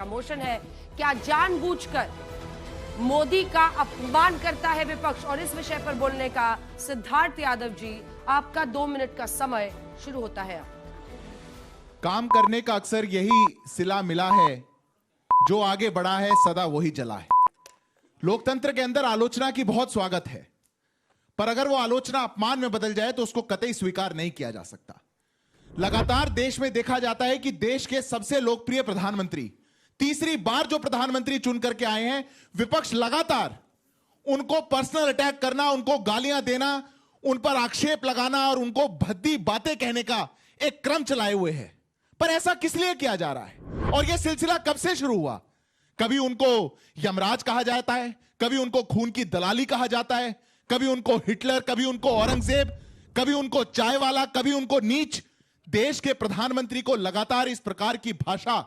Motion है, क्या जानबूझकर मोदी का अपमान करता है विपक्ष? और इस विषय पर बोलने का सिद्धार्थ यादव जी, आपका 2 मिनट का समय शुरू होता है। काम करने का अक्सर यही सिला मिला है, जो आगे बढ़ा है सदा वही जला है। लोकतंत्र के अंदर आलोचना की बहुत स्वागत है, पर अगर वो आलोचना अपमान में बदल जाए तो उसको कतई स्वीकार नहीं किया जा सकता। लगातार देश में देखा जाता है कि देश के सबसे लोकप्रिय प्रधानमंत्री, तीसरी बार जो प्रधानमंत्री चुन करके आए हैं, विपक्ष लगातार उनको पर्सनल अटैक करना, उनको गालियां देना, उन पर आक्षेप लगाना और उनको भद्दी बातें कहने का एक क्रम चलाए हुए है। पर ऐसा किस लिए किया जा रहा है और यह सिलसिला कब से शुरू हुआ? कभी उनको यमराज कहा जाता है, कभी उनको खून की दलाली कहा जाता है, कभी उनको हिटलर, कभी उनको औरंगजेब, कभी उनको चाय वाला, कभी उनको नीच। देश के प्रधानमंत्री को लगातार इस प्रकार की भाषा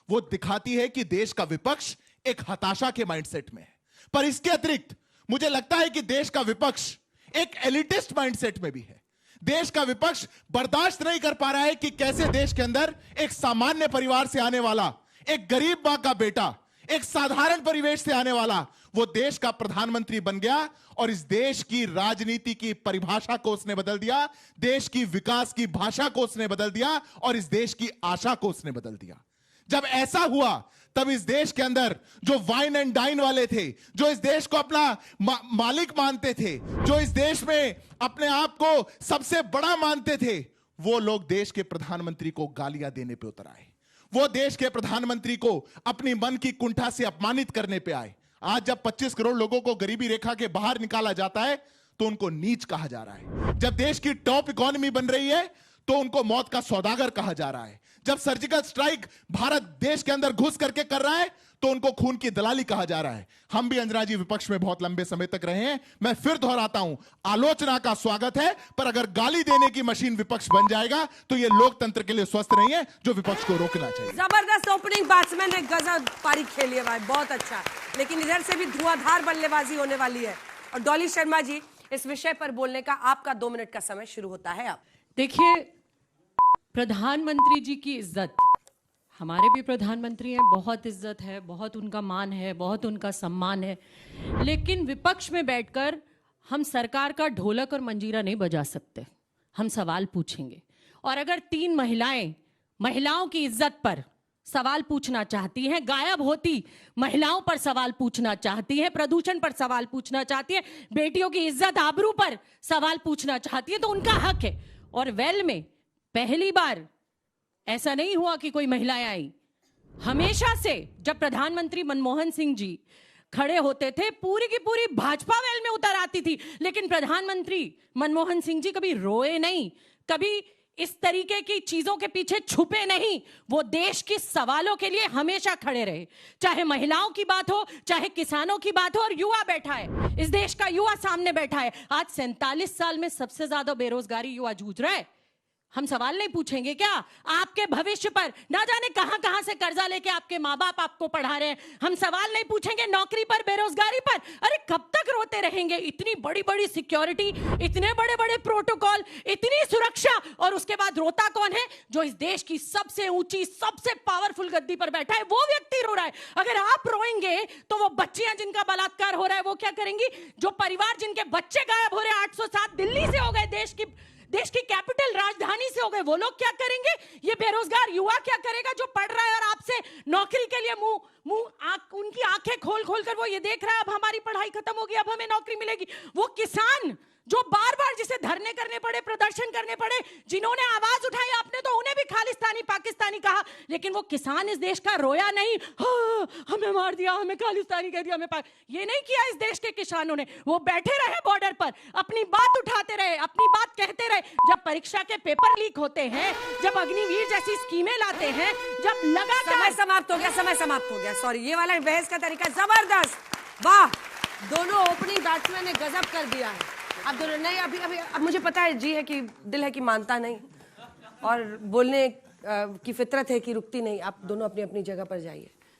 वो दिखाती है कि देश का विपक्ष एक हताशा के माइंडसेट में है। पर इसके अतिरिक्त मुझे लगता है कि देश का विपक्ष एक एलिटिस्ट माइंडसेट में भी है। देश का विपक्ष बर्दाश्त नहीं कर पा रहा है कि कैसे देश के अंदर एक सामान्य परिवार से आने वाला, एक गरीब मां का बेटा, एक साधारण परिवेश से आने वाला वो देश का प्रधानमंत्री बन गया और इस देश की राजनीति की परिभाषा को उसने बदल दिया, देश की विकास की भाषा को उसने बदल दिया और इस देश की आशा को उसने बदल दिया। जब ऐसा हुआ तब इस देश के अंदर जो वाइन एंड डाइन वाले थे, जो इस देश को अपना मालिक मानते थे, जो इस देश में अपने आप को सबसे बड़ा मानते थे, वो लोग देश के प्रधानमंत्री को गालियां देने पे उतर आए। वो देश के प्रधानमंत्री को अपनी मन की कुंठा से अपमानित करने पे आए। आज जब 25 करोड़ लोगों को गरीबी रेखा के बाहर निकाला जाता है तो उनको नीच कहा जा रहा है। जब देश की टॉप इकोनॉमी बन रही है तो उनको मौत का सौदागर कहा जा रहा है। जब सर्जिकल स्ट्राइक भारत देश के अंदर घुस करके कर रहा है तो उनको खून की दलाली कहा जा रहा है। हम भी अंजना जी विपक्ष में बहुत लंबे समय तक रहे हैं। मैं फिर दोहराता हूं, आलोचना का स्वागत है, पर अगर गाली देने की मशीन विपक्ष बन जाएगा तो यह लोकतंत्र के लिए स्वस्थ नहीं है, जो विपक्ष को रोकना चाहिए। जबरदस्त ओपनिंग बैट्समैन ने गजब पारी खेली है भाई, बहुत अच्छा। लेकिन इधर से भी धुआंधार बल्लेबाजी होने वाली है। और डॉली शर्मा जी, इस विषय पर बोलने का आपका 2 मिनट का समय शुरू होता है। अब देखिए, प्रधानमंत्री जी की इज्जत, हमारे भी प्रधानमंत्री हैं, बहुत इज्जत है, बहुत उनका मान है, बहुत उनका सम्मान है। लेकिन विपक्ष में बैठकर हम सरकार का ढोलक और मंजीरा नहीं बजा सकते। हम सवाल पूछेंगे, और अगर 3 महिलाओं की इज्जत पर सवाल पूछना चाहती हैं, गायब होती महिलाओं पर सवाल पूछना चाहती हैं, प्रदूषण पर सवाल पूछना चाहती है, बेटियों की इज्जत आबरू पर सवाल पूछना चाहती है, तो उनका हक है। और वेल में पहली बार ऐसा नहीं हुआ कि कोई महिलाएं आई। हमेशा से जब प्रधानमंत्री मनमोहन सिंह जी खड़े होते थे, पूरी की पूरी भाजपा वेल में उतर आती थी, लेकिन प्रधानमंत्री मनमोहन सिंह जी कभी रोए नहीं, कभी इस तरीके की चीजों के पीछे छुपे नहीं। वो देश के सवालों के लिए हमेशा खड़े रहे, चाहे महिलाओं की बात हो, चाहे किसानों की बात हो। और युवा बैठा है, इस देश का युवा सामने बैठा है। आज 47 साल में सबसे ज्यादा बेरोजगारी युवा जूझ रहा है। हम सवाल नहीं पूछेंगे क्या आपके भविष्य पर? ना जाने कहां कहां से कर्जा लेके आपके माँ बाप आपको पढ़ा रहे हैं। हम सवाल नहीं पूछेंगे नौकरी पर, बेरोजगारी पर? अरे कब तक रोते रहेंगे? इतनी बड़ी बड़ी सिक्योरिटी, इतने बड़े बड़े प्रोटोकॉल, इतनी सुरक्षा, और उसके बाद रोता कौन है? जो इस देश की सबसे ऊंची, सबसे पावरफुल गद्दी पर बैठा है, वो व्यक्ति रो रहा है। अगर आप रोएंगे तो वो बच्चियां जिनका बलात्कार हो रहा है वो क्या करेंगी? जो परिवार जिनके बच्चे गायब हो रहे हैं, 807 दिल्ली से हो गए, देश की कैपिटल राजधानी से हो गए, वो लोग क्या करेंगे? ये बेरोजगार युवा क्या करेगा जो पढ़ रहा है और आपसे नौकरी के लिए उनकी आंखें खोल खोल कर वो ये देख रहा है, अब हमारी पढ़ाई खत्म होगी, अब हमें नौकरी मिलेगी। वो किसान जो बार बार जिसे धरने करने पड़े, प्रदर्शन करने पड़े, जिन्होंने आवाज उठाई, आपने तो उन्हें भी खालिस्तानी पाकिस्तानी कहा, लेकिन वो किसान इस देश का रोया नहीं, हाँ, हमें मार दिया, हमें खालिस्तानी कह दिया, हमें ये नहीं किया इस देश के किसानों ने। वो बैठे रहे बॉर्डर पर, अपनी बात उठाते रहे, अपनी बात कहते रहे। जब परीक्षा के पेपर लीक होते हैं, जब अग्निवीर जैसी स्कीमें लाते हैं, जब लगातार समय समाप्त हो गया। सॉरी, ये वाला बहस का तरीका जबरदस्त, वाह। दोनों ओपनिंग बैट्समैन ने गजब कर दिया है। अब दोनों नहीं, अभी अब मुझे पता है जी है कि दिल है कि मानता नहीं, और बोलने की फितरत है कि रुकती नहीं। आप दोनों अपनी अपनी जगह पर जाइए।